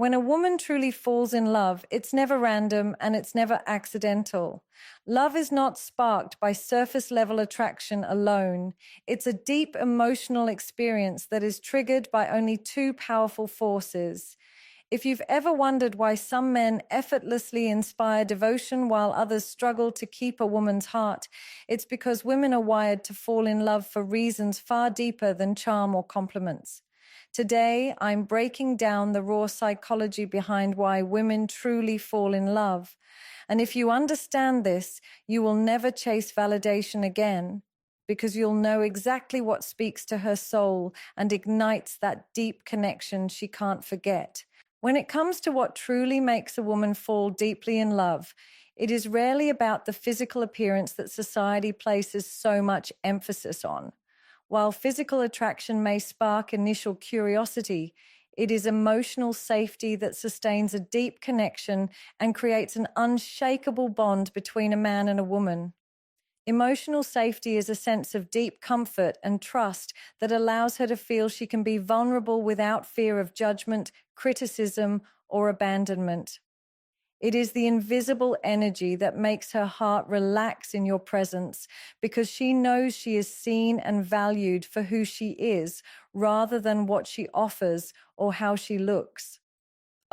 When a woman truly falls in love, it's never random and it's never accidental. Love is not sparked by surface level attraction alone. It's a deep emotional experience that is triggered by only two powerful forces. If you've ever wondered why some men effortlessly inspire devotion while others struggle to keep a woman's heart, it's because women are wired to fall in love for reasons far deeper than charm or compliments. Today, I'm breaking down the raw psychology behind why women truly fall in love. And if you understand this, you will never chase validation again, because you'll know exactly what speaks to her soul and ignites that deep connection she can't forget. When it comes to what truly makes a woman fall deeply in love, it is rarely about the physical appearance that society places so much emphasis on. While physical attraction may spark initial curiosity, it is emotional safety that sustains a deep connection and creates an unshakable bond between a man and a woman. Emotional safety is a sense of deep comfort and trust that allows her to feel she can be vulnerable without fear of judgment, criticism, or abandonment. It is the invisible energy that makes her heart relax in your presence because she knows she is seen and valued for who she is rather than what she offers or how she looks.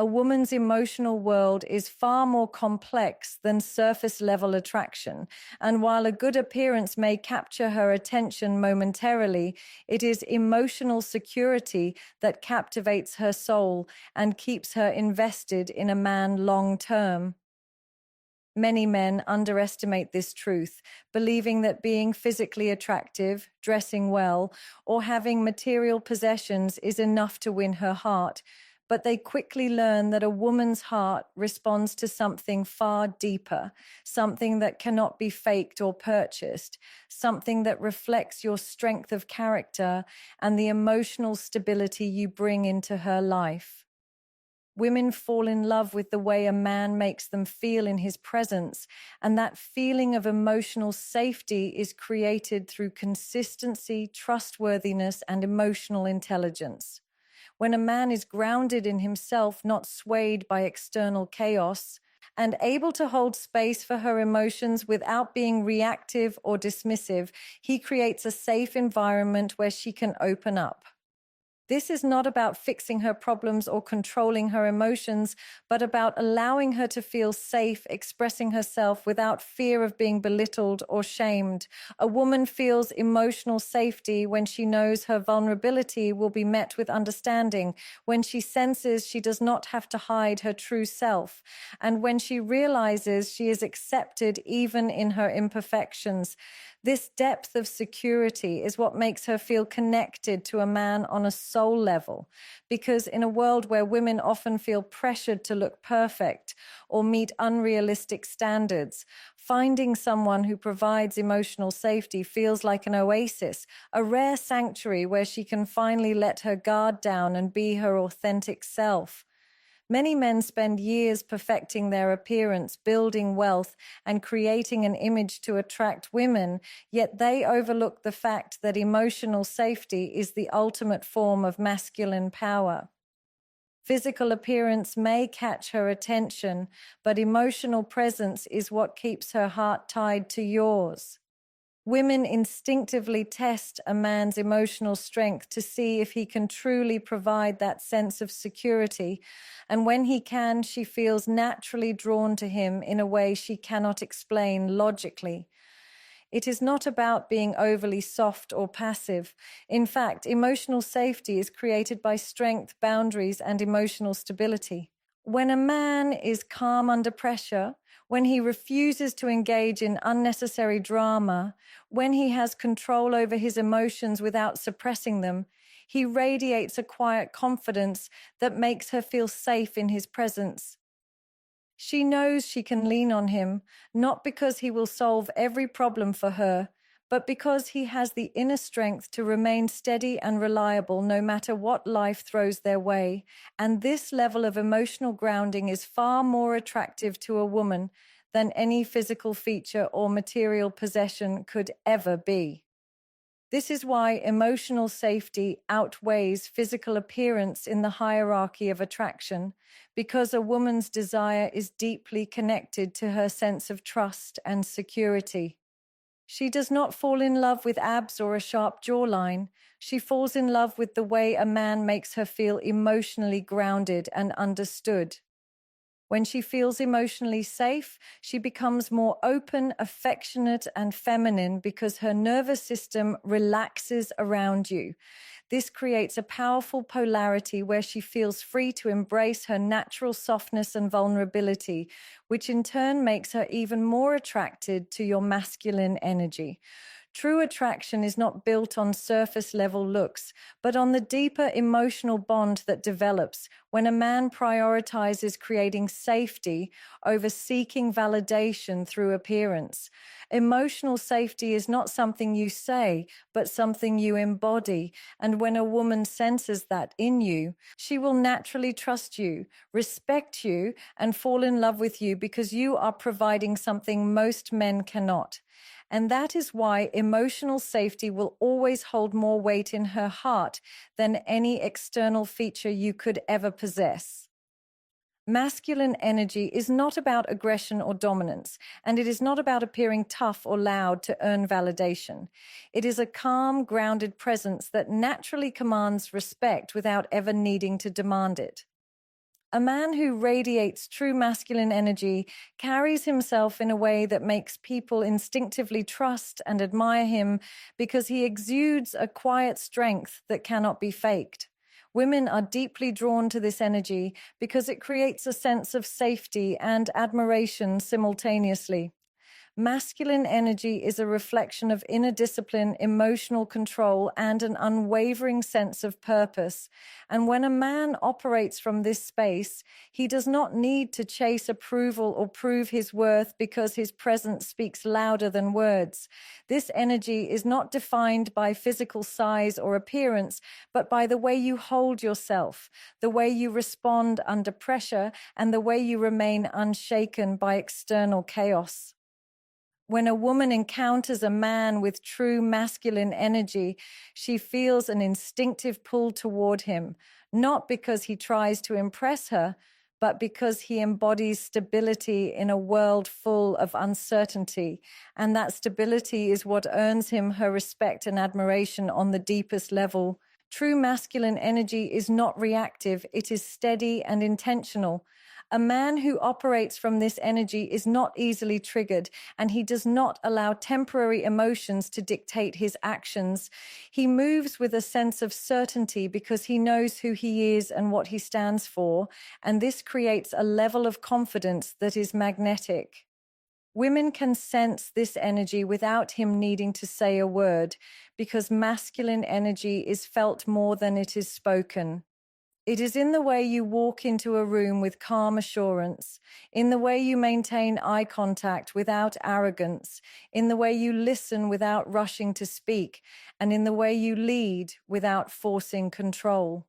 A woman's emotional world is far more complex than surface-level attraction, and while a good appearance may capture her attention momentarily, it is emotional security that captivates her soul and keeps her invested in a man long-term. Many men underestimate this truth, believing that being physically attractive, dressing well, or having material possessions is enough to win her heart. But they quickly learn that a woman's heart responds to something far deeper, something that cannot be faked or purchased, something that reflects your strength of character and the emotional stability you bring into her life. Women fall in love with the way a man makes them feel in his presence, and that feeling of emotional safety is created through consistency, trustworthiness, and emotional intelligence. When a man is grounded in himself, not swayed by external chaos, and able to hold space for her emotions without being reactive or dismissive, he creates a safe environment where she can open up. This is not about fixing her problems or controlling her emotions, but about allowing her to feel safe expressing herself without fear of being belittled or shamed. A woman feels emotional safety when she knows her vulnerability will be met with understanding, when she senses she does not have to hide her true self, and when she realizes she is accepted even in her imperfections. This depth of security is what makes her feel connected to a man on a soul level, because in a world where women often feel pressured to look perfect or meet unrealistic standards, finding someone who provides emotional safety feels like an oasis, a rare sanctuary where she can finally let her guard down and be her authentic self. Many men spend years perfecting their appearance, building wealth, and creating an image to attract women, yet they overlook the fact that emotional safety is the ultimate form of masculine power. Physical appearance may catch her attention, but emotional presence is what keeps her heart tied to yours. Women instinctively test a man's emotional strength to see if he can truly provide that sense of security, and when he can, she feels naturally drawn to him in a way she cannot explain logically. It is not about being overly soft or passive. In fact, emotional safety is created by strength, boundaries, and emotional stability. When a man is calm under pressure, when he refuses to engage in unnecessary drama, when he has control over his emotions without suppressing them, he radiates a quiet confidence that makes her feel safe in his presence. She knows she can lean on him, not because he will solve every problem for her, but because he has the inner strength to remain steady and reliable no matter what life throws their way. And this level of emotional grounding is far more attractive to a woman than any physical feature or material possession could ever be. This is why emotional safety outweighs physical appearance in the hierarchy of attraction, because a woman's desire is deeply connected to her sense of trust and security. She does not fall in love with abs or a sharp jawline. She falls in love with the way a man makes her feel emotionally grounded and understood. When she feels emotionally safe, she becomes more open, affectionate, and feminine because her nervous system relaxes around you. This creates a powerful polarity where she feels free to embrace her natural softness and vulnerability, which in turn makes her even more attracted to your masculine energy. True attraction is not built on surface level looks, but on the deeper emotional bond that develops when a man prioritizes creating safety over seeking validation through appearance. Emotional safety is not something you say, but something you embody. And when a woman senses that in you, she will naturally trust you, respect you, and fall in love with you because you are providing something most men cannot. And that is why emotional safety will always hold more weight in her heart than any external feature you could ever possess. Masculine energy is not about aggression or dominance, and it is not about appearing tough or loud to earn validation. It is a calm, grounded presence that naturally commands respect without ever needing to demand it. A man who radiates true masculine energy carries himself in a way that makes people instinctively trust and admire him because he exudes a quiet strength that cannot be faked. Women are deeply drawn to this energy because it creates a sense of safety and admiration simultaneously. Masculine energy is a reflection of inner discipline, emotional control, and an unwavering sense of purpose. And when a man operates from this space, he does not need to chase approval or prove his worth because his presence speaks louder than words. This energy is not defined by physical size or appearance, but by the way you hold yourself, the way you respond under pressure, and the way you remain unshaken by external chaos. When a woman encounters a man with true masculine energy, she feels an instinctive pull toward him, not because he tries to impress her, but because he embodies stability in a world full of uncertainty. And that stability is what earns him her respect and admiration on the deepest level. True masculine energy is not reactive, it is steady and intentional. A man who operates from this energy is not easily triggered, and he does not allow temporary emotions to dictate his actions. He moves with a sense of certainty because he knows who he is and what he stands for, and this creates a level of confidence that is magnetic. Women can sense this energy without him needing to say a word, because masculine energy is felt more than it is spoken. It is in the way you walk into a room with calm assurance, in the way you maintain eye contact without arrogance, in the way you listen without rushing to speak, and in the way you lead without forcing control.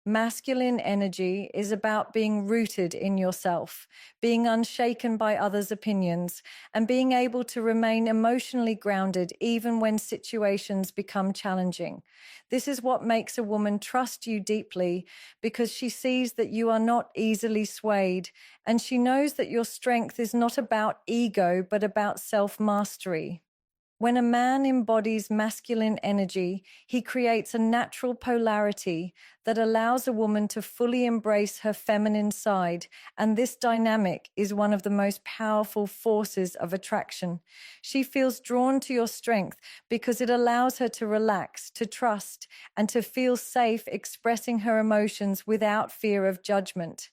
Masculine energy is about being rooted in yourself, being unshaken by others' opinions, and being able to remain emotionally grounded even when situations become challenging. This is what makes a woman trust you deeply because she sees that you are not easily swayed, and she knows that your strength is not about ego, but about self-mastery. When a man embodies masculine energy, he creates a natural polarity that allows a woman to fully embrace her feminine side, and this dynamic is one of the most powerful forces of attraction. She feels drawn to your strength because it allows her to relax, to trust, and to feel safe expressing her emotions without fear of judgment.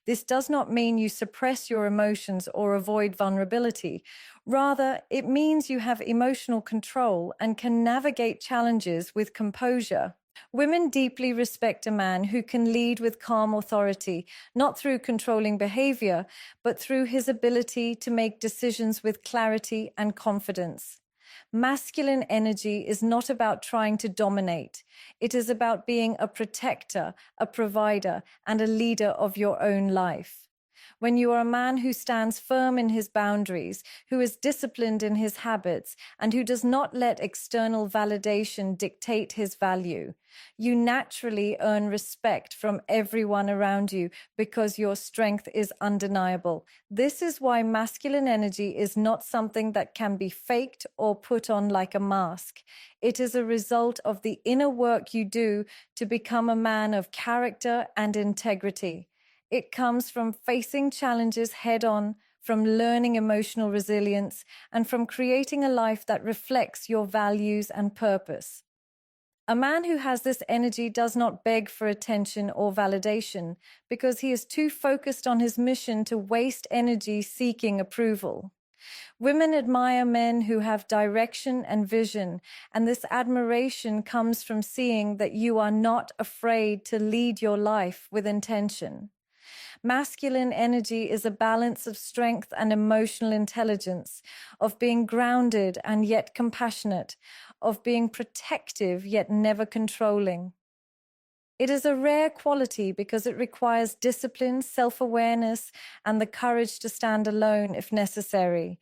This does not mean you suppress your emotions or avoid vulnerability. Rather, it means you have emotional control and can navigate challenges with composure. Women deeply respect a man who can lead with calm authority, not through controlling behavior, but through his ability to make decisions with clarity and confidence. Masculine energy is not about trying to dominate. It is about being a protector, a provider, and a leader of your own life. When you are a man who stands firm in his boundaries, who is disciplined in his habits, and who does not let external validation dictate his value, you naturally earn respect from everyone around you because your strength is undeniable. This is why masculine energy is not something that can be faked or put on like a mask. It is a result of the inner work you do to become a man of character and integrity. It comes from facing challenges head on, from learning emotional resilience, and from creating a life that reflects your values and purpose. A man who has this energy does not beg for attention or validation because he is too focused on his mission to waste energy seeking approval. Women admire men who have direction and vision, and this admiration comes from seeing that you are not afraid to lead your life with intention. Masculine energy is a balance of strength and emotional intelligence, of being grounded and yet compassionate, of being protective yet never controlling. It is a rare quality because it requires discipline, self-awareness, and the courage to stand alone if necessary.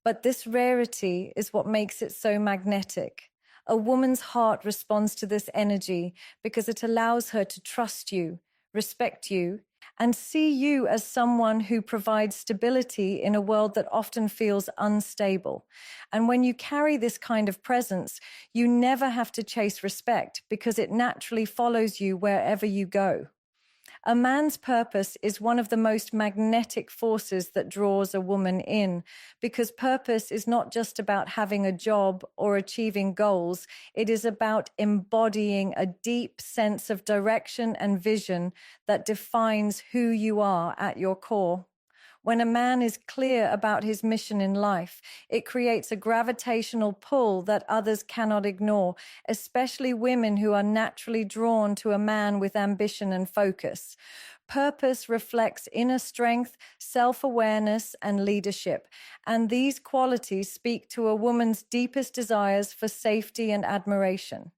But this rarity is what makes it so magnetic. A woman's heart responds to this energy because it allows her to trust you, respect you, and see you as someone who provides stability in a world that often feels unstable. And when you carry this kind of presence, you never have to chase respect because it naturally follows you wherever you go. A man's purpose is one of the most magnetic forces that draws a woman in, because purpose is not just about having a job or achieving goals. It is about embodying a deep sense of direction and vision that defines who you are at your core. When a man is clear about his mission in life, it creates a gravitational pull that others cannot ignore, especially women who are naturally drawn to a man with ambition and focus. Purpose reflects inner strength, self-awareness, and leadership, and these qualities speak to a woman's deepest desires for safety and admiration.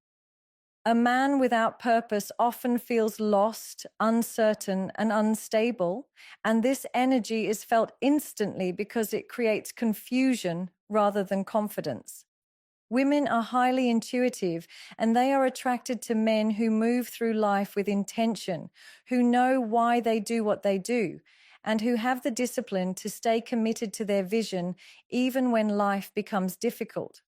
A man without purpose often feels lost, uncertain, and unstable, and this energy is felt instantly because it creates confusion rather than confidence. Women are highly intuitive, and they are attracted to men who move through life with intention, who know why they do what they do, and who have the discipline to stay committed to their vision even when life becomes difficult.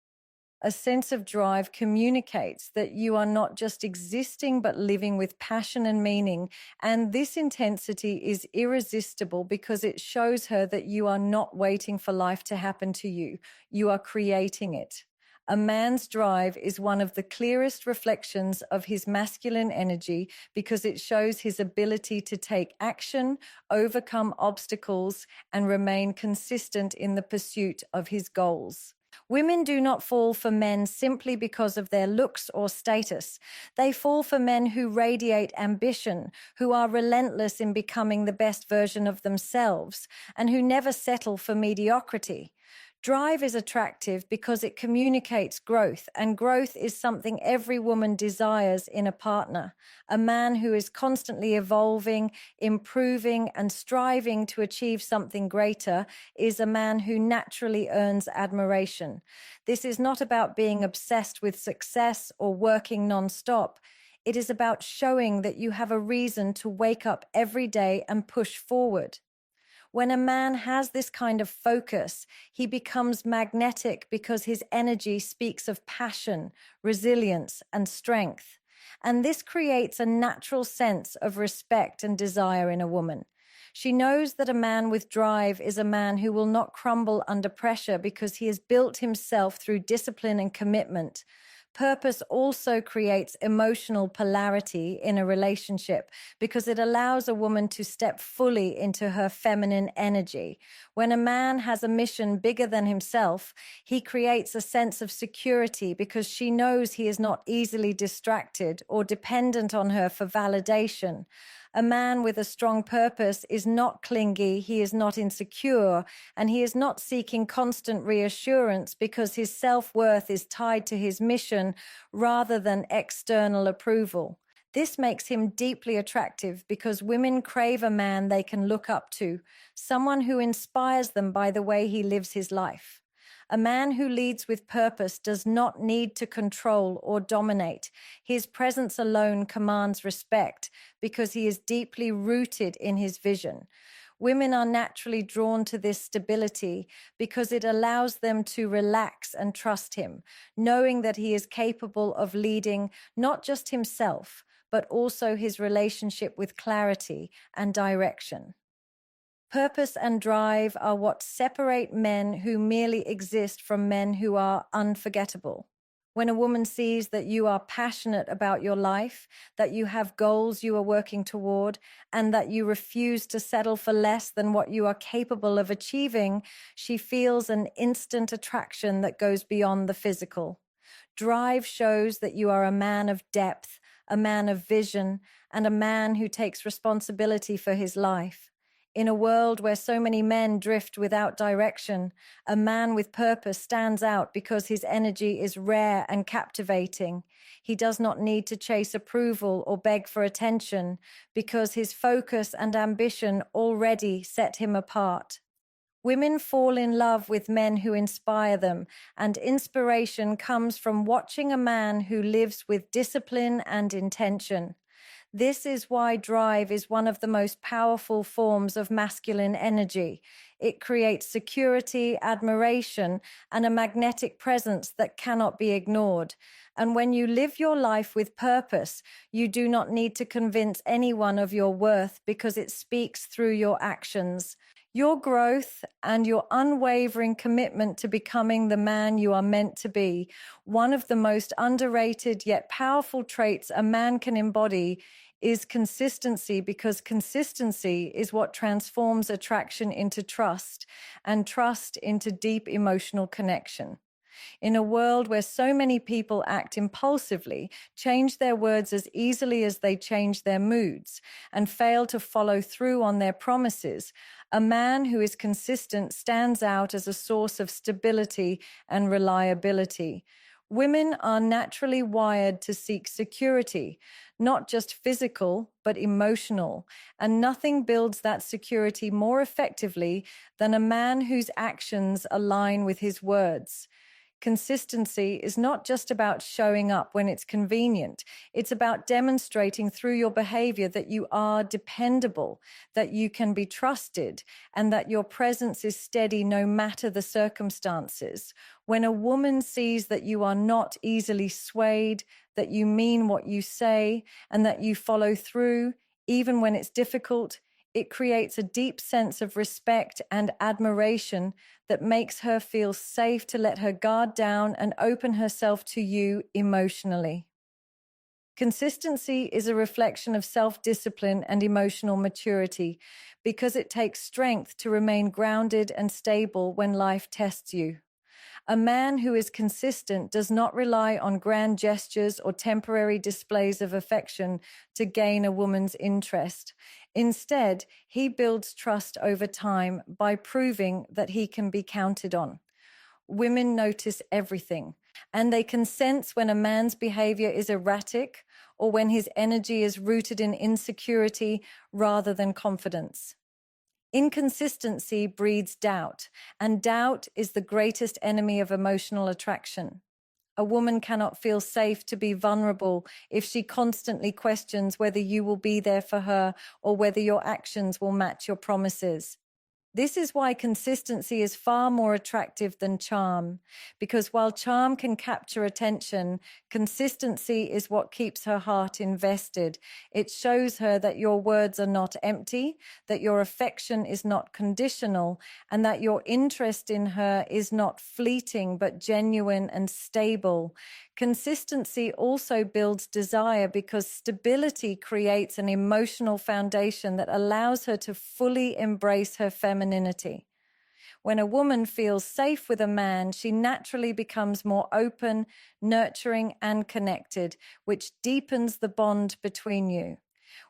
A sense of drive communicates that you are not just existing but living with passion and meaning, and this intensity is irresistible because it shows her that you are not waiting for life to happen to you. You are creating it. A man's drive is one of the clearest reflections of his masculine energy because it shows his ability to take action, overcome obstacles, and remain consistent in the pursuit of his goals. Women do not fall for men simply because of their looks or status. They fall for men who radiate ambition, who are relentless in becoming the best version of themselves, and who never settle for mediocrity. Drive is attractive because it communicates growth, and growth is something every woman desires in a partner. A man who is constantly evolving, improving, and striving to achieve something greater is a man who naturally earns admiration. This is not about being obsessed with success or working non-stop. It is about showing that you have a reason to wake up every day and push forward. When a man has this kind of focus, he becomes magnetic because his energy speaks of passion, resilience, and strength. And this creates a natural sense of respect and desire in a woman. She knows that a man with drive is a man who will not crumble under pressure because he has built himself through discipline and commitment. Purpose also creates emotional polarity in a relationship because it allows a woman to step fully into her feminine energy. When a man has a mission bigger than himself, he creates a sense of security because she knows he is not easily distracted or dependent on her for validation. A man with a strong purpose is not clingy, he is not insecure, and he is not seeking constant reassurance because his self-worth is tied to his mission rather than external approval. This makes him deeply attractive because women crave a man they can look up to, someone who inspires them by the way he lives his life. A man who leads with purpose does not need to control or dominate. His presence alone commands respect because he is deeply rooted in his vision. Women are naturally drawn to this stability because it allows them to relax and trust him, knowing that he is capable of leading not just himself, but also his relationship with clarity and direction. Purpose and drive are what separate men who merely exist from men who are unforgettable. When a woman sees that you are passionate about your life, that you have goals you are working toward, and that you refuse to settle for less than what you are capable of achieving, she feels an instant attraction that goes beyond the physical. Drive shows that you are a man of depth, a man of vision, and a man who takes responsibility for his life. In a world where so many men drift without direction, a man with purpose stands out because his energy is rare and captivating. He does not need to chase approval or beg for attention because his focus and ambition already set him apart. Women fall in love with men who inspire them, and inspiration comes from watching a man who lives with discipline and intention. This is why drive is one of the most powerful forms of masculine energy. It creates security, admiration, and a magnetic presence that cannot be ignored. And when you live your life with purpose, you do not need to convince anyone of your worth because it speaks through your actions. Your growth and your unwavering commitment to becoming the man you are meant to be, one of the most underrated yet powerful traits a man can embody, is consistency, because consistency is what transforms attraction into trust and trust into deep emotional connection. In a world where so many people act impulsively, change their words as easily as they change their moods, and fail to follow through on their promises, a man who is consistent stands out as a source of stability and reliability. Women are naturally wired to seek security, not just physical, but emotional, and nothing builds that security more effectively than a man whose actions align with his words. Consistency is not just about showing up when it's convenient. It's about demonstrating through your behavior that you are dependable, that you can be trusted, and that your presence is steady no matter the circumstances. When a woman sees that you are not easily swayed, that you mean what you say, and that you follow through, even when it's difficult, it creates a deep sense of respect and admiration that makes her feel safe to let her guard down and open herself to you emotionally. Consistency is a reflection of self-discipline and emotional maturity because it takes strength to remain grounded and stable when life tests you. A man who is consistent does not rely on grand gestures or temporary displays of affection to gain a woman's interest. Instead, he builds trust over time by proving that he can be counted on. Women notice everything, and they can sense when a man's behavior is erratic or when his energy is rooted in insecurity rather than confidence. Inconsistency breeds doubt, and doubt is the greatest enemy of emotional attraction. A woman cannot feel safe to be vulnerable if she constantly questions whether you will be there for her or whether your actions will match your promises. This is why consistency is far more attractive than charm, because while charm can capture attention, consistency is what keeps her heart invested. It shows her that your words are not empty, that your affection is not conditional, and that your interest in her is not fleeting but genuine and stable. Consistency also builds desire because stability creates an emotional foundation that allows her to fully embrace her femininity. When a woman feels safe with a man, she naturally becomes more open, nurturing, and connected, which deepens the bond between you.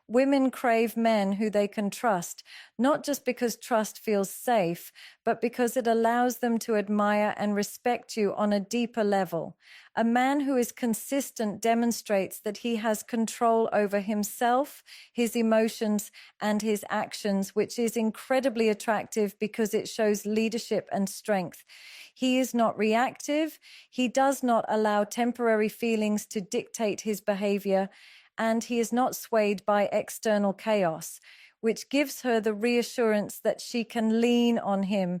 Women crave men who they can trust, not just because trust feels safe, but because it allows them to admire and respect you on a deeper level. A man who is consistent demonstrates that he has control over himself, his emotions, and his actions, which is incredibly attractive because it shows leadership and strength. He is not reactive. He does not allow temporary feelings to dictate his behavior, and he is not swayed by external chaos, which gives her the reassurance that she can lean on him.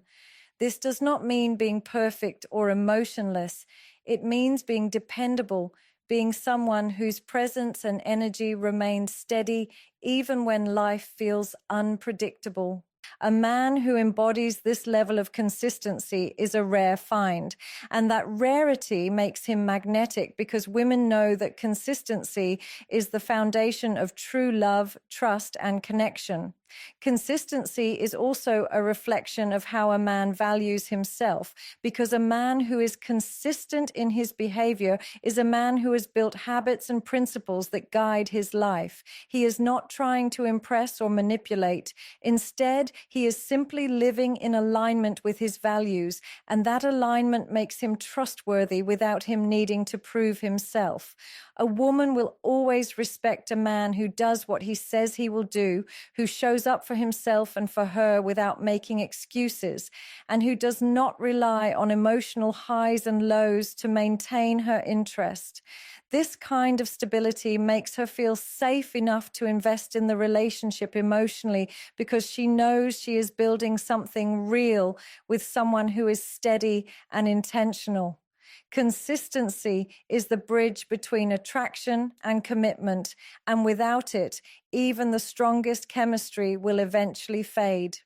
This does not mean being perfect or emotionless. It means being dependable, being someone whose presence and energy remain steady even when life feels unpredictable. A man who embodies this level of consistency is a rare find, and that rarity makes him magnetic because women know that consistency is the foundation of true love, trust, and connection. Consistency is also a reflection of how a man values himself, because a man who is consistent in his behavior is a man who has built habits and principles that guide his life. He is not trying to impress or manipulate. Instead, he is simply living in alignment with his values, and that alignment makes him trustworthy without him needing to prove himself. A woman will always respect a man who does what he says he will do, who shows up for himself and for her without making excuses, and who does not rely on emotional highs and lows to maintain her interest. This kind of stability makes her feel safe enough to invest in the relationship emotionally because she knows she is building something real with someone who is steady and intentional. Consistency is the bridge between attraction and commitment, and without it, even the strongest chemistry will eventually fade.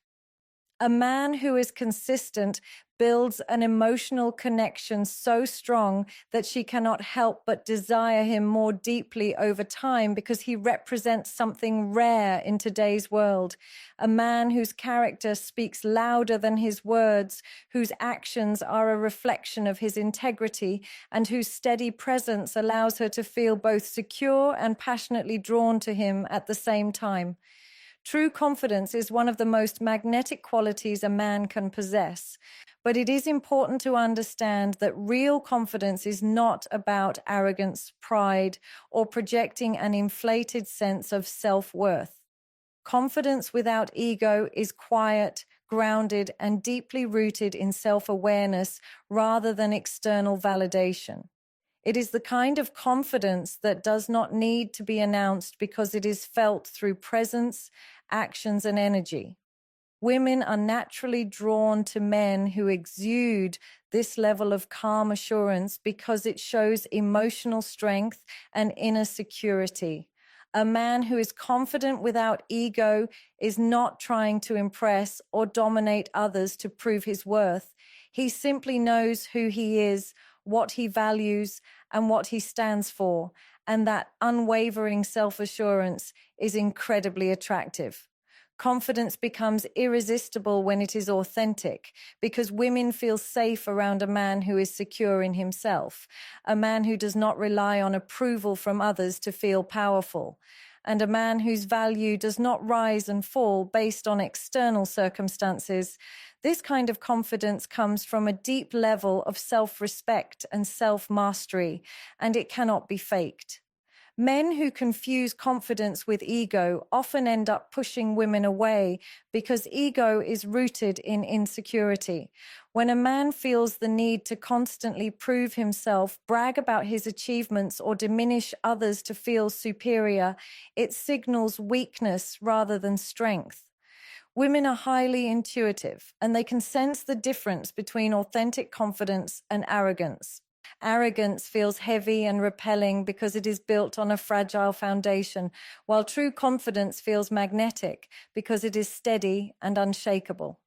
A man who is consistent builds an emotional connection so strong that she cannot help but desire him more deeply over time because he represents something rare in today's world. A man whose character speaks louder than his words, whose actions are a reflection of his integrity, and whose steady presence allows her to feel both secure and passionately drawn to him at the same time. True confidence is one of the most magnetic qualities a man can possess, but it is important to understand that real confidence is not about arrogance, pride, or projecting an inflated sense of self-worth. Confidence without ego is quiet, grounded, and deeply rooted in self-awareness rather than external validation. It is the kind of confidence that does not need to be announced because it is felt through presence, actions, and energy. Women are naturally drawn to men who exude this level of calm assurance because it shows emotional strength and inner security. A man who is confident without ego is not trying to impress or dominate others to prove his worth. He simply knows who he is, what he values, and what he stands for, and that unwavering self-assurance is incredibly attractive. Confidence becomes irresistible when it is authentic because women feel safe around a man who is secure in himself, a man who does not rely on approval from others to feel powerful, and a man whose value does not rise and fall based on external circumstances. This kind of confidence comes from a deep level of self-respect and self-mastery, and it cannot be faked. Men who confuse confidence with ego often end up pushing women away because ego is rooted in insecurity. When a man feels the need to constantly prove himself, brag about his achievements, or diminish others to feel superior, it signals weakness rather than strength. Women are highly intuitive, and they can sense the difference between authentic confidence and arrogance. Arrogance feels heavy and repelling because it is built on a fragile foundation, while true confidence feels magnetic because it is steady and unshakable.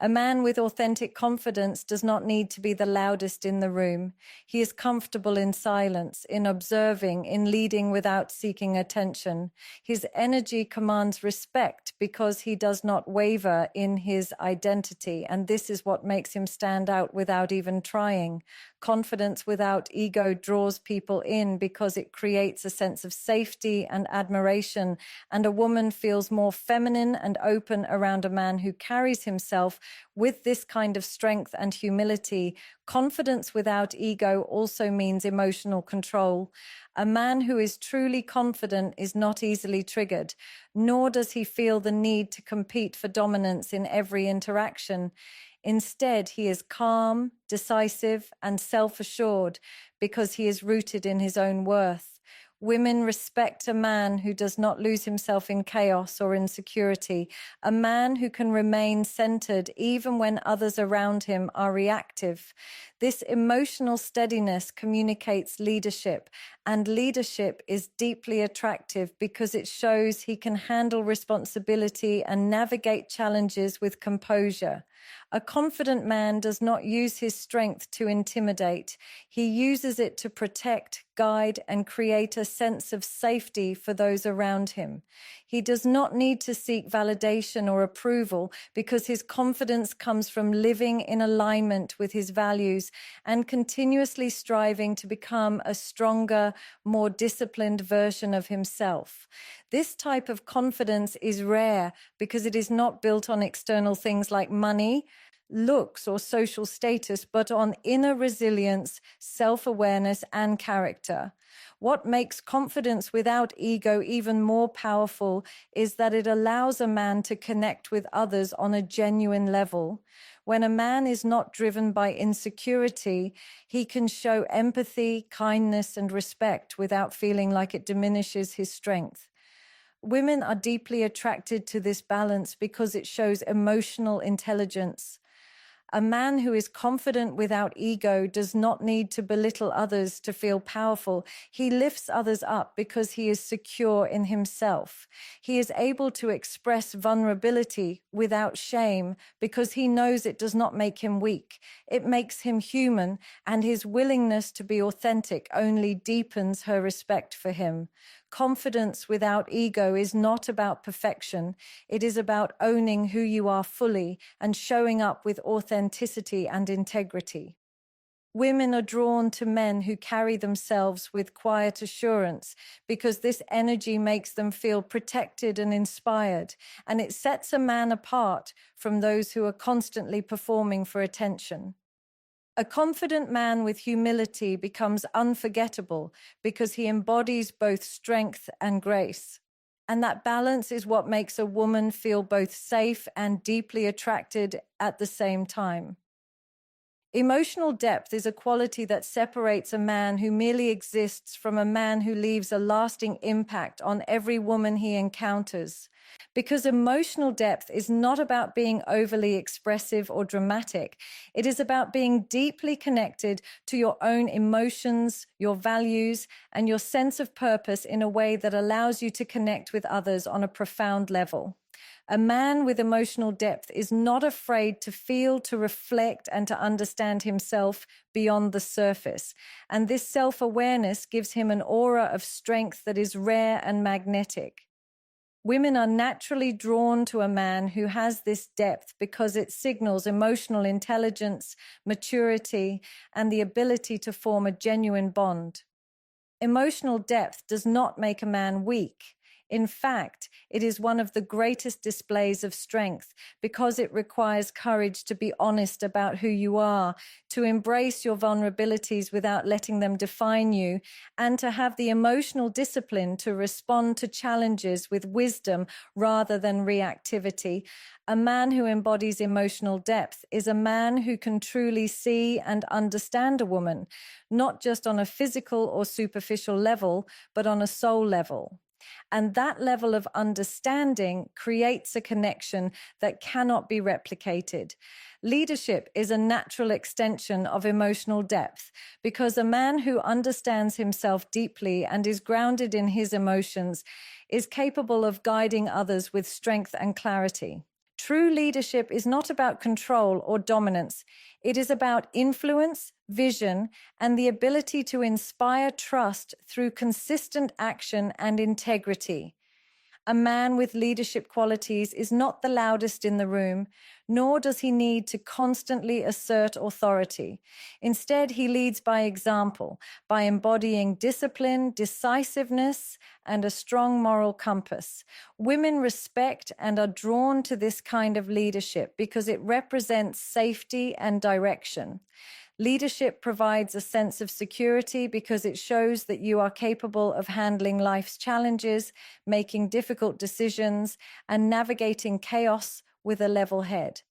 A man with authentic confidence does not need to be the loudest in the room. He is comfortable in silence, in observing, in leading without seeking attention. His energy commands respect because he does not waver in his identity, and this is what makes him stand out without even trying. Confidence without ego draws people in because it creates a sense of safety and admiration, and a woman feels more feminine and open around a man who carries himself with this kind of strength and humility. Confidence without ego also means emotional control. A man who is truly confident is not easily triggered, nor does he feel the need to compete for dominance in every interaction. Instead, he is calm, decisive, and self-assured because he is rooted in his own worth. Women respect a man who does not lose himself in chaos or insecurity, a man who can remain centered even when others around him are reactive. This emotional steadiness communicates leadership, and leadership is deeply attractive because it shows he can handle responsibility and navigate challenges with composure. A confident man does not use his strength to intimidate. He uses it to protect, guide, and create a sense of safety for those around him. He does not need to seek validation or approval because his confidence comes from living in alignment with his values and continuously striving to become a stronger, more disciplined version of himself. This type of confidence is rare because it is not built on external things like money, looks, or social status, but on inner resilience, self-awareness, and character. What makes confidence without ego even more powerful is that it allows a man to connect with others on a genuine level. When a man is not driven by insecurity, he can show empathy, kindness, and respect without feeling like it diminishes his strength. Women are deeply attracted to this balance because it shows emotional intelligence. A man who is confident without ego does not need to belittle others to feel powerful. He lifts others up because he is secure in himself. He is able to express vulnerability without shame because he knows it does not make him weak. It makes him human, and his willingness to be authentic only deepens her respect for him. Confidence without ego is not about perfection. It is about owning who you are fully and showing up with authenticity and integrity. Women are drawn to men who carry themselves with quiet assurance because this energy makes them feel protected and inspired, and it sets a man apart from those who are constantly performing for attention. A confident man with humility becomes unforgettable because he embodies both strength and grace. And that balance is what makes a woman feel both safe and deeply attracted at the same time. Emotional depth is a quality that separates a man who merely exists from a man who leaves a lasting impact on every woman he encounters. Because emotional depth is not about being overly expressive or dramatic. It is about being deeply connected to your own emotions, your values, and your sense of purpose in a way that allows you to connect with others on a profound level. A man with emotional depth is not afraid to feel, to reflect, and to understand himself beyond the surface. And this self-awareness gives him an aura of strength that is rare and magnetic. Women are naturally drawn to a man who has this depth because it signals emotional intelligence, maturity, and the ability to form a genuine bond. Emotional depth does not make a man weak. In fact, it is one of the greatest displays of strength because it requires courage to be honest about who you are, to embrace your vulnerabilities without letting them define you, and to have the emotional discipline to respond to challenges with wisdom rather than reactivity. A man who embodies emotional depth is a man who can truly see and understand a woman, not just on a physical or superficial level, but on a soul level. And that level of understanding creates a connection that cannot be replicated. Leadership is a natural extension of emotional depth because a man who understands himself deeply and is grounded in his emotions is capable of guiding others with strength and clarity. True leadership is not about control or dominance. It is about influence, vision, and the ability to inspire trust through consistent action and integrity. A man with leadership qualities is not the loudest in the room, nor does he need to constantly assert authority. Instead, he leads by example, by embodying discipline, decisiveness, and a strong moral compass. Women respect and are drawn to this kind of leadership because it represents safety and direction. Leadership provides a sense of security because it shows that you are capable of handling life's challenges, making difficult decisions, and navigating chaos with a level head.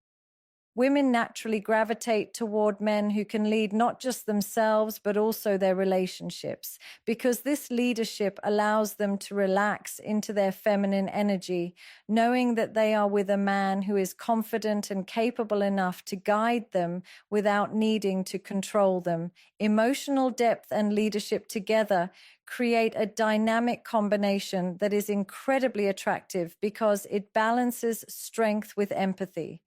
Women naturally gravitate toward men who can lead not just themselves, but also their relationships, because this leadership allows them to relax into their feminine energy, knowing that they are with a man who is confident and capable enough to guide them without needing to control them. Emotional depth and leadership together create a dynamic combination that is incredibly attractive because it balances strength with empathy.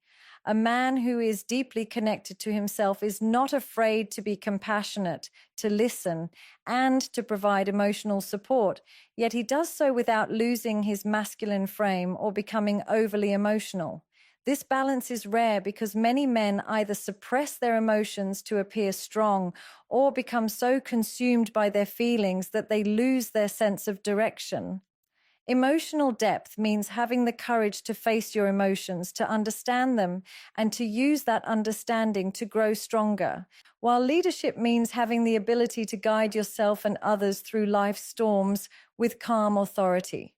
A man who is deeply connected to himself is not afraid to be compassionate, to listen, and to provide emotional support, yet he does so without losing his masculine frame or becoming overly emotional. This balance is rare because many men either suppress their emotions to appear strong or become so consumed by their feelings that they lose their sense of direction. Emotional depth means having the courage to face your emotions, to understand them, and to use that understanding to grow stronger. While leadership means having the ability to guide yourself and others through life's storms with calm authority.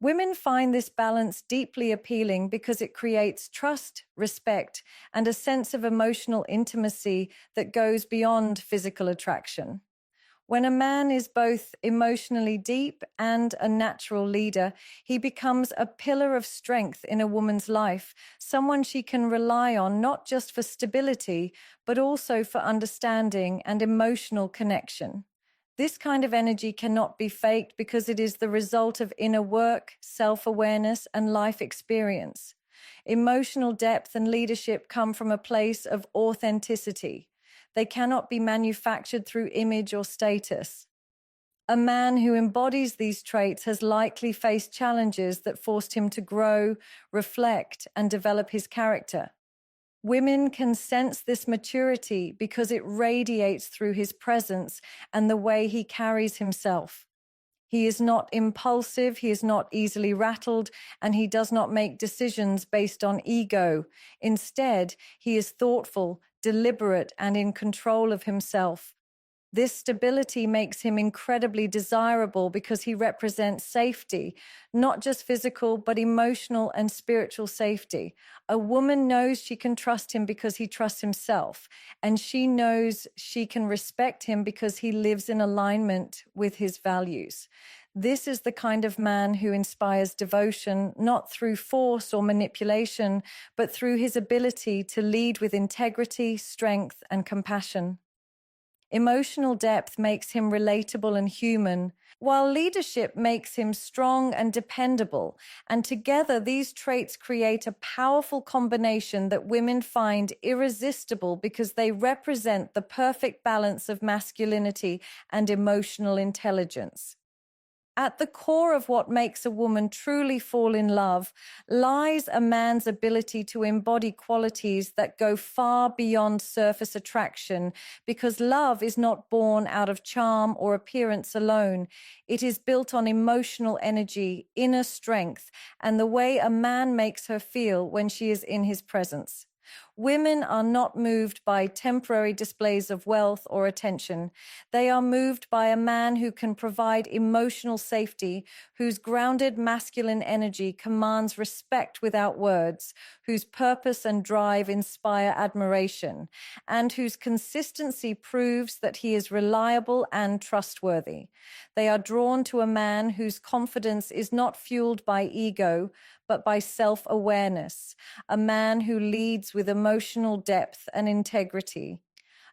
Women find this balance deeply appealing because it creates trust, respect, and a sense of emotional intimacy that goes beyond physical attraction. When a man is both emotionally deep and a natural leader, he becomes a pillar of strength in a woman's life, someone she can rely on not just for stability, but also for understanding and emotional connection. This kind of energy cannot be faked because it is the result of inner work, self-awareness, and life experience. Emotional depth and leadership come from a place of authenticity. They cannot be manufactured through image or status. A man who embodies these traits has likely faced challenges that forced him to grow, reflect, and develop his character. Women can sense this maturity because it radiates through his presence and the way he carries himself. He is not impulsive, he is not easily rattled, and he does not make decisions based on ego. Instead, he is thoughtful, deliberate, and in control of himself. This stability makes him incredibly desirable because he represents safety, not just physical, but emotional and spiritual safety. A woman knows she can trust him because he trusts himself, and she knows she can respect him because he lives in alignment with his values. This is the kind of man who inspires devotion, not through force or manipulation, but through his ability to lead with integrity, strength, and compassion. Emotional depth makes him relatable and human, while leadership makes him strong and dependable. And together, these traits create a powerful combination that women find irresistible because they represent the perfect balance of masculinity and emotional intelligence. At the core of what makes a woman truly fall in love lies a man's ability to embody qualities that go far beyond surface attraction, because love is not born out of charm or appearance alone. It is built on emotional energy, inner strength, and the way a man makes her feel when she is in his presence. Women are not moved by temporary displays of wealth or attention. They are moved by a man who can provide emotional safety, whose grounded masculine energy commands respect without words, whose purpose and drive inspire admiration, and whose consistency proves that he is reliable and trustworthy. They are drawn to a man whose confidence is not fueled by ego, but by self-awareness, a man who leads with emotional depth and integrity,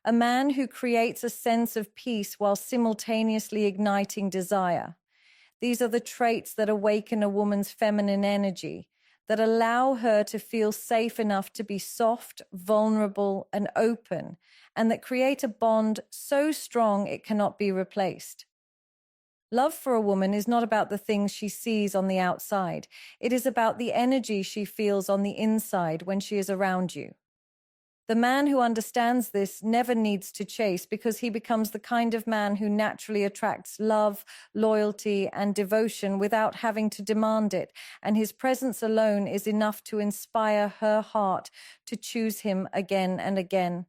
a man who creates a sense of peace while simultaneously igniting desire. These are the traits that awaken a woman's feminine energy, that allow her to feel safe enough to be soft, vulnerable, and open, and that create a bond so strong it cannot be replaced. Love for a woman is not about the things she sees on the outside. It is about the energy she feels on the inside when she is around you. The man who understands this never needs to chase because he becomes the kind of man who naturally attracts love, loyalty, and devotion without having to demand it, and his presence alone is enough to inspire her heart to choose him again and again.